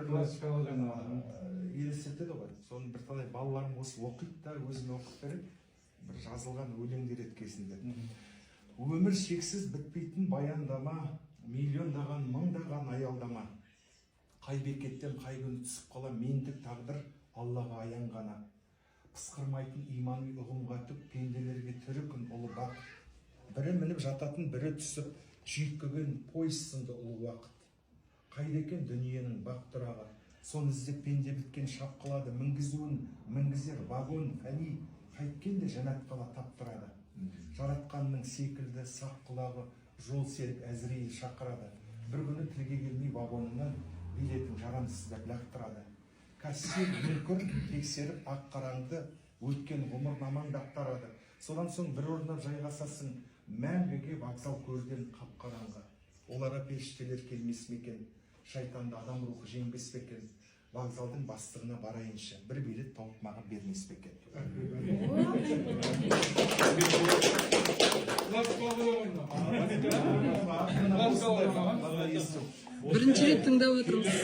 классикалық жаңағы елестетеді ғой. Соны бірталай балаларым осы оқиды да өзіме оқып береді. Бір жазылған өлеңдер еткесінде. Өмір шексіз бітпейтін баяндама, миллиондаған, мыңдаған аялдама. Қай бекеттен қай күн түсіп қала мендік тағдыр Аллаға аян ғана. Пысқырмайтын имани ұғымға түк пенделерге тірі күн ұлы бақ. Бірі мініп жататын, бірі түсіп, жүйткіген пойыз сынды ұлы уақыт. Қайда екен дүниенің бақ тұрағы, соны іздеп пенде біткен шапқылады, мінгізуін мінгізер вагон фәни, қайткенде жәннат қала таптырады. Жаратқанның секілді сақ құлағы жол серік әзірейіл шақырады. Бір күні тілге келмей вагонынан билетін жарамсыздап лақтырады. Кассир мүмкір тексеріп ақ қараңды өткен ғұмыр намандақтарады. Содан соң бір орнап жайғасасың, мәңгіге вокзал көрден қап-қараңғы. Оларға періштелер келмес мекен, шайтанды адам рухы жеңбес бекен. Вокзалдың бастығына барайыншы, бір билет тауып маған бермес бекен. классикалық Бірінші рет тыңдап отырмыз.